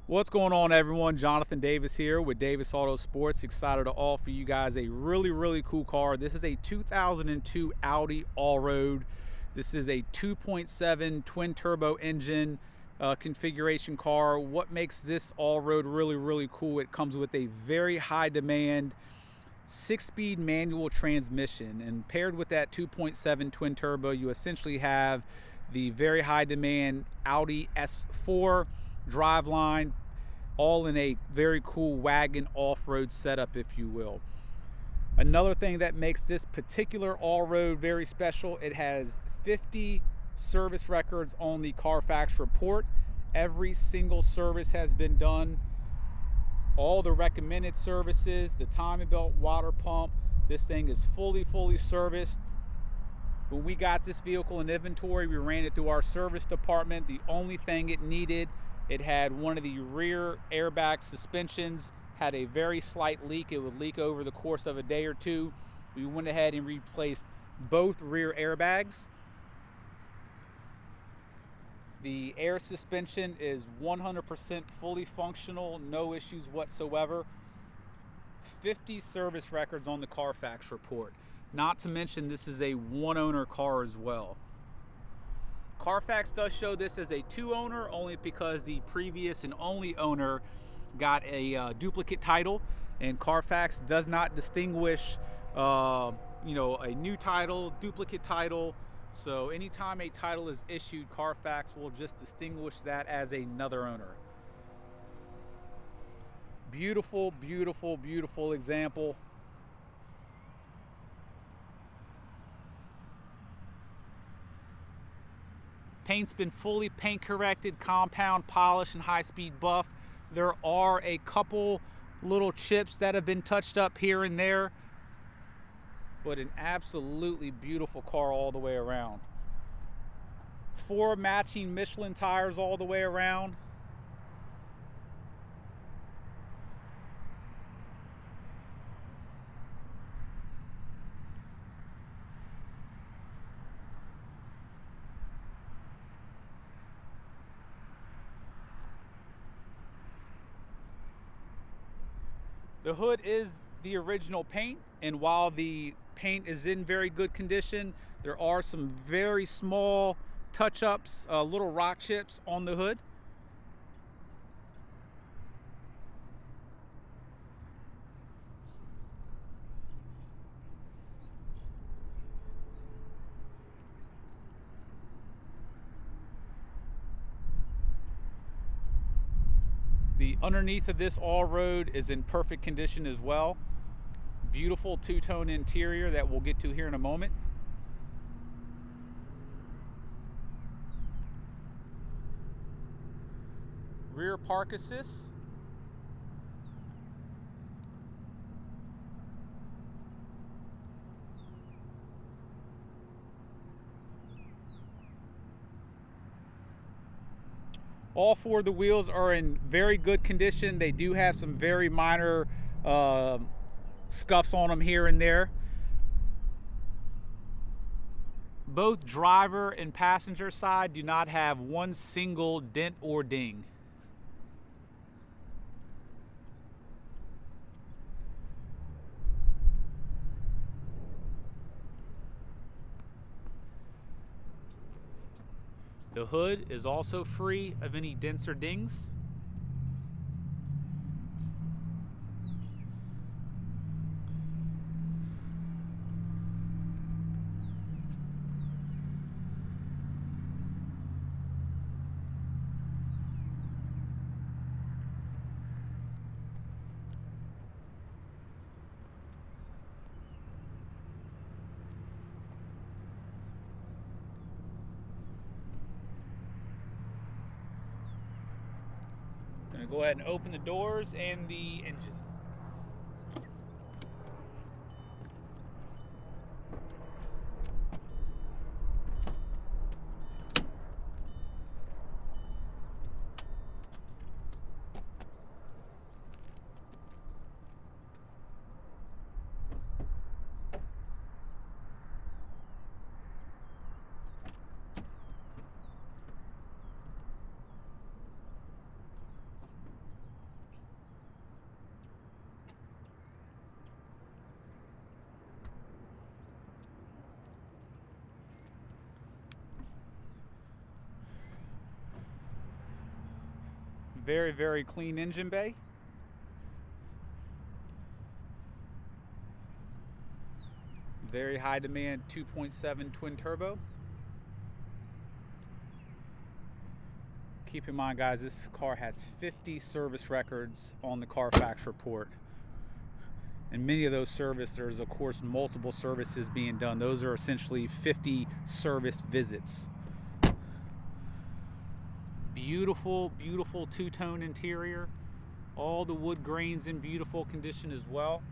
What's going on, everyone? Jonathan Davis here with Davis AutoSports. Excited to offer you guys a really cool car. This is a 2002 Audi ALLROAD. This is a 2.7 twin turbo engine configuration car. What makes this ALLROAD really cool? It comes with a very high demand 6-speed manual transmission, and paired with that 2.7 twin turbo, you essentially have the very high demand Audi S4 driveline, all in a very cool wagon off-road setup, if you will. Another thing that makes this particular ALLROAD very special, it has 50 service records on the Carfax report. Every single service has been done. All the recommended services, the timing belt, water pump, this thing is fully serviced. When we got this vehicle in inventory, we ran it through our service department. The only thing it needed, it had one of the rear airbag suspensions, had a very slight leak. It would leak over the course of a day or two. We went ahead and replaced both rear airbags. The air suspension is 100% fully functional, no issues whatsoever. 50 service records on the Carfax report. Not to mention, this is a one-owner car as well. Carfax does show this as a two-owner only because the previous and only owner got a duplicate title, and Carfax does not distinguish a new title, duplicate title. So anytime a title is issued, Carfax will just distinguish that as another owner. Beautiful example. Paint's been fully paint corrected, compound polish, and high-speed buff. There are a couple little chips that have been touched up here and there, but an absolutely beautiful car all the way around. 4 matching Michelin tires all the way around. The hood is the original paint, and while the paint is in very good condition, there are some very small touch-ups, little rock chips on the hood. The underneath of this ALLROAD is in perfect condition as well. Beautiful two-tone interior that we'll get to here in a moment. Rear park assist. All 4 of the wheels are in very good condition. They do have some very minor scuffs on them here and there. Both driver and passenger side do not have one single dent or ding. The hood is also free of any dents or dings. Gonna go ahead and open the doors and the engine. Very, very clean engine bay. Very high demand 2.7 twin turbo. Keep in mind, guys, this car has 50 service records on the Carfax report. And many of those services, there's of course multiple services being done. Those are essentially 50 service visits. Beautiful, beautiful two-tone interior. All the wood grains in beautiful condition as well.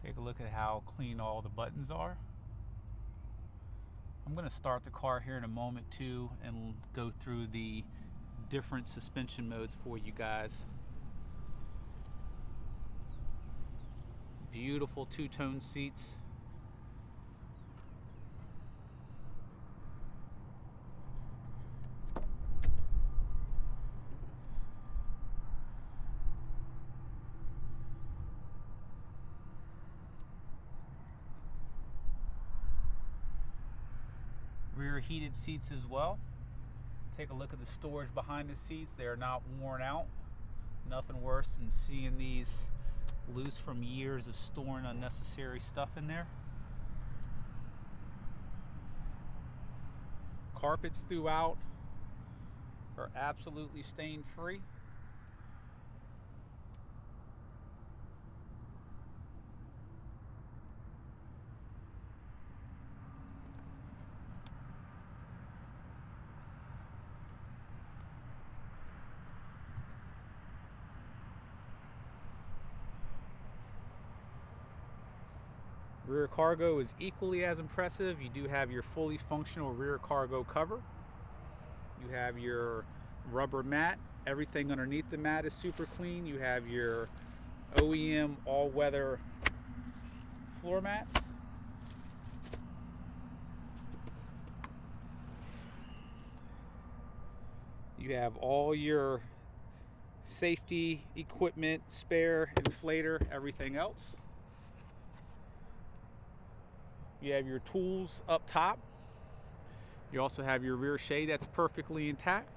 Take a look at how clean all the buttons are. I'm going to start the car here in a moment too and go through the different suspension modes for you guys. Beautiful two-tone seats. Rear heated seats as well. Take a look at the storage behind the seats. They are not worn out. Nothing worse than seeing these loose from years of storing unnecessary stuff in there. Carpets throughout are absolutely stain free. Rear cargo is equally as impressive. You do have your fully functional rear cargo cover. You have your rubber mat. Everything underneath the mat is super clean. You have your OEM all-weather floor mats. You have all your safety equipment, spare, inflator, everything else. You have your tools up top. You also have your rear shade that's perfectly intact.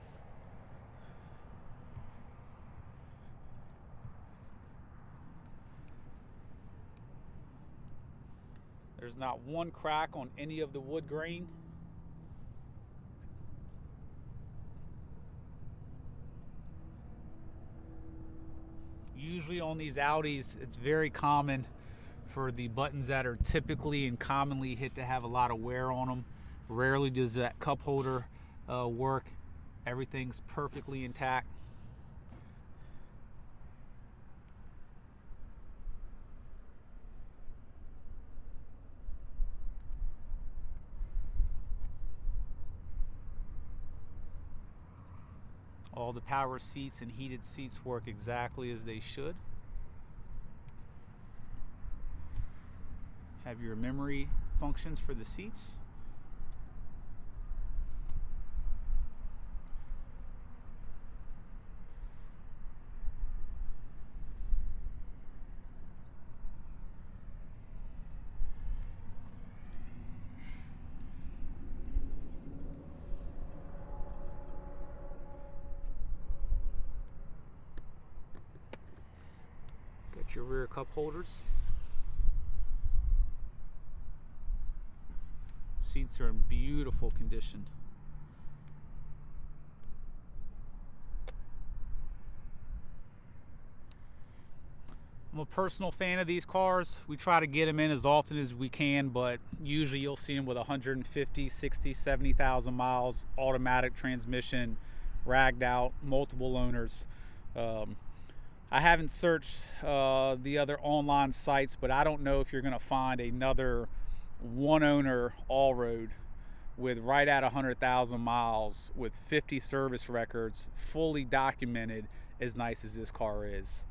There's not one crack on any of the wood grain. Usually on these Audis, it's very common for the buttons that are typically and commonly hit to have a lot of wear on them. Rarely does that cup holder work. Everything's perfectly intact. All the power seats and heated seats work exactly as they should. Have your memory functions for the seats. Got your rear cup holders. Seats are in beautiful condition. I'm a personal fan of these cars. We try to get them in as often as we can, but usually you'll see them with 150, 60, 70,000 miles, automatic transmission, ragged out, multiple owners. I haven't searched the other online sites, but I don't know if you're going to find another one owner ALLROAD with right at 100,000 miles with 50 service records, fully documented, as nice as this car is.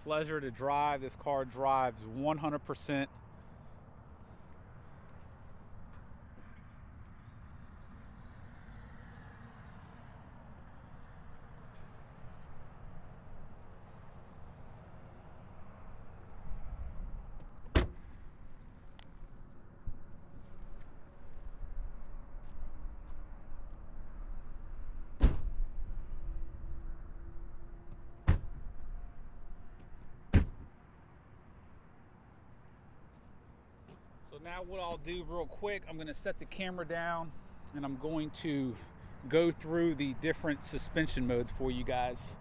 pleasure to drive. This car drives 100%. So now what I'll do real quick, I'm going to set the camera down and I'm going to go through the different suspension modes for you guys.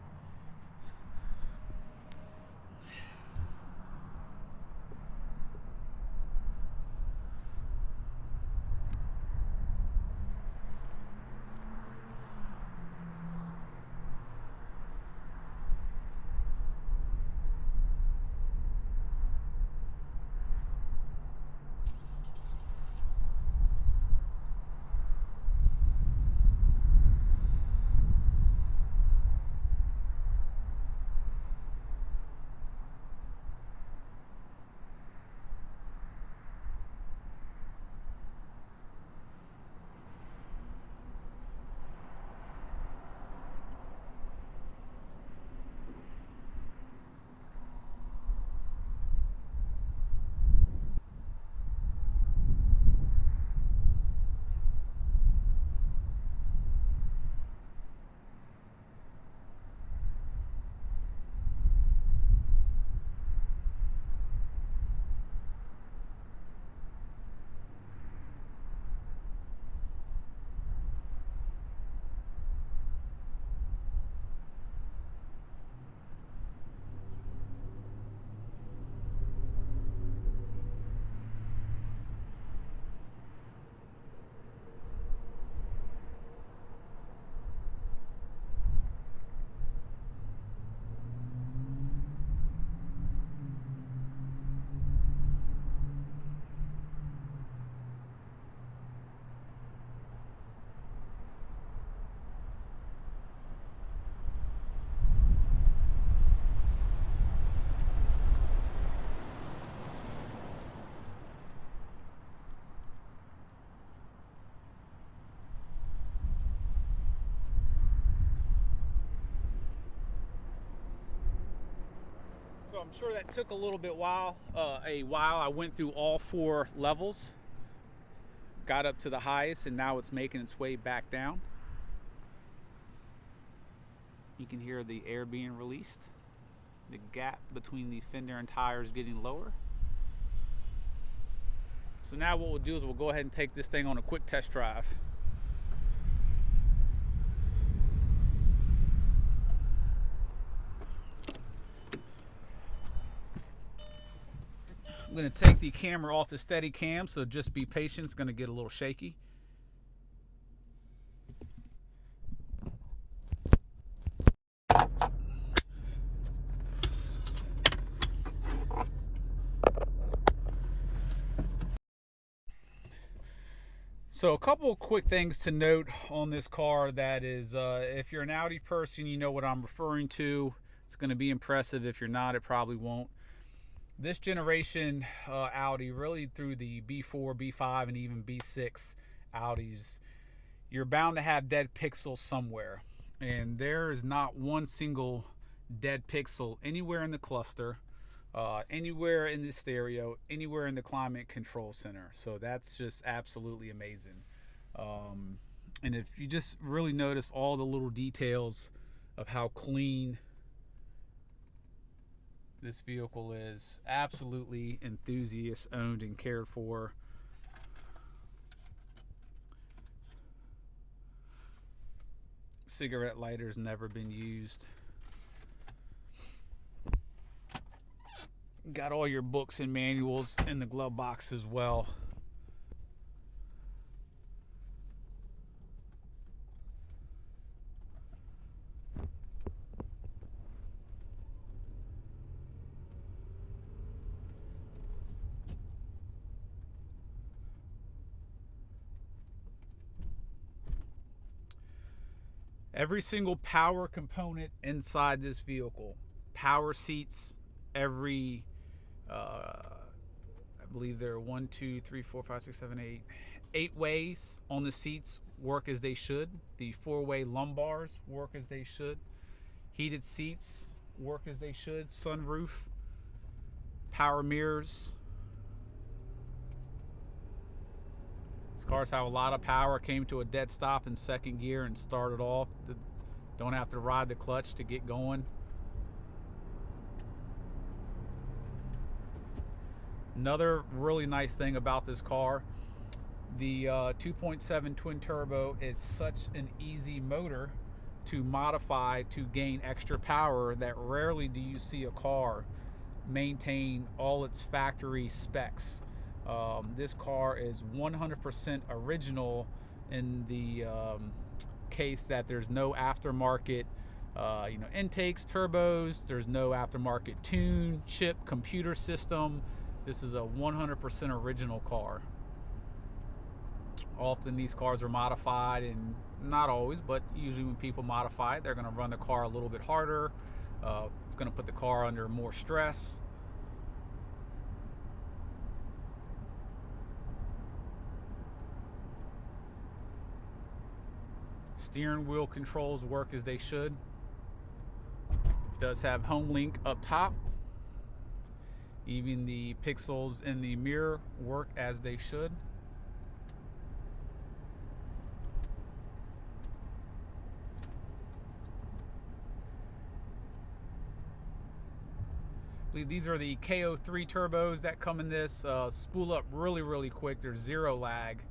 So I'm sure that took a little bit while. I went through all 4 levels, got up to the highest, and now it's making its way back down. You can hear the air being released. The gap between the fender and tires getting lower. So now what we'll do is we'll go ahead and take this thing on a quick test drive. I'm going to take the camera off the steady cam, so just be patient. It's going to get a little shaky. So a couple of quick things to note on this car, that is, if you're an Audi person, you know what I'm referring to. It's going to be impressive. If you're not, it probably won't. This generation Audi, really through the B4, B5, and even B6 Audis, you're bound to have dead pixels somewhere. And there is not one single dead pixel anywhere in the cluster, anywhere in the stereo, anywhere in the climate control center. So that's just absolutely amazing. And if you just really notice all the little details of how clean this vehicle is, absolutely enthusiast owned and cared for. Cigarette lighter's never been used. Got all your books and manuals in the glove box as well. Every single power component inside this vehicle, power seats, every I believe there are 1, 2, 3, 4, 5, 6, 7, 8, 8 ways on the seats work as they should. The 4-way lumbars work as they should. Heated seats work as they should. Sunroof, power mirrors. These cars have a lot of power. Came to a dead stop in second gear and started off. Don't have to ride the clutch to get going. Another really nice thing about this car, the 2.7 twin turbo is such an easy motor to modify to gain extra power that rarely do you see a car maintain all its factory specs. This car is 100% original in the case that there's no aftermarket intakes, turbos. There's no aftermarket tune, chip, computer system. This is a 100% original car. Often these cars are modified, and not always, but usually when people modify it, they're going to run the car a little bit harder. It's going to put the car under more stress. Steering wheel controls work as they should. It does have home link up top. Even the pixels in the mirror work as they should. I believe these are the KO3 turbos that come in this. Spool up really quick. There's zero lag.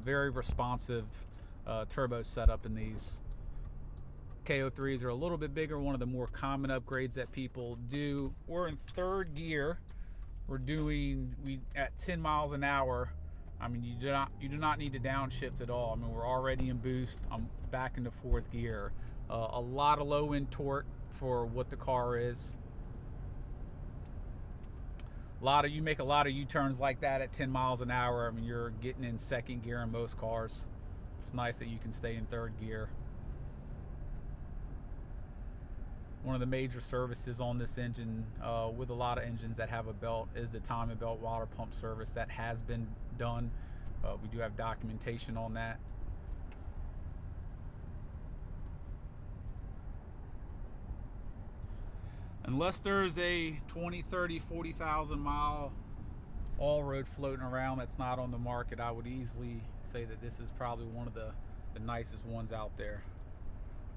Very responsive turbo setup in these. KO3s are a little bit bigger, one of the more common upgrades that people do. We're in third gear. We're at 10 miles an hour. I mean, you do not need to downshift at all. I mean, we're already in boost. I'm back into fourth gear. A lot of low end torque for what the car is. You make a lot of U-turns like that at 10 miles an hour. I mean, you're getting in second gear in most cars. It's nice that you can stay in third gear. One of the major services on this engine, with a lot of engines that have a belt, is the timing belt water pump service. That has been done. We do have documentation on that. Unless there's a 20, 30, 40,000 mile ALLROAD floating around that's not on the market, I would easily say that this is probably one of the nicest ones out there.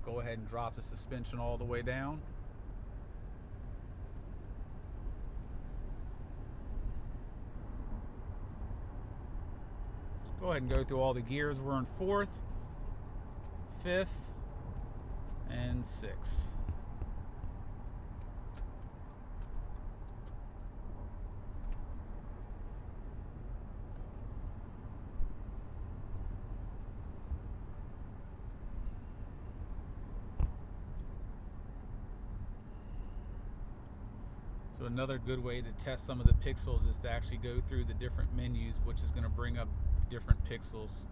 Go ahead and drop the suspension all the way down. Go ahead and go through all the gears. We're in fourth, fifth, and sixth. So another good way to test some of the pixels is to actually go through the different menus, which is going to bring up different pixels.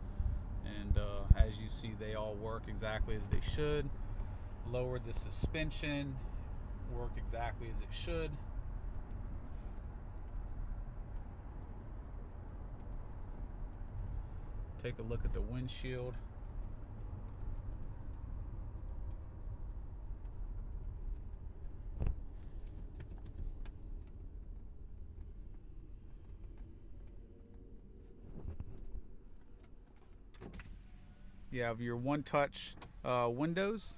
And as you see, they all work exactly as they should. Lowered the suspension, worked exactly as it should. Take a look at the windshield. You have your one-touch windows.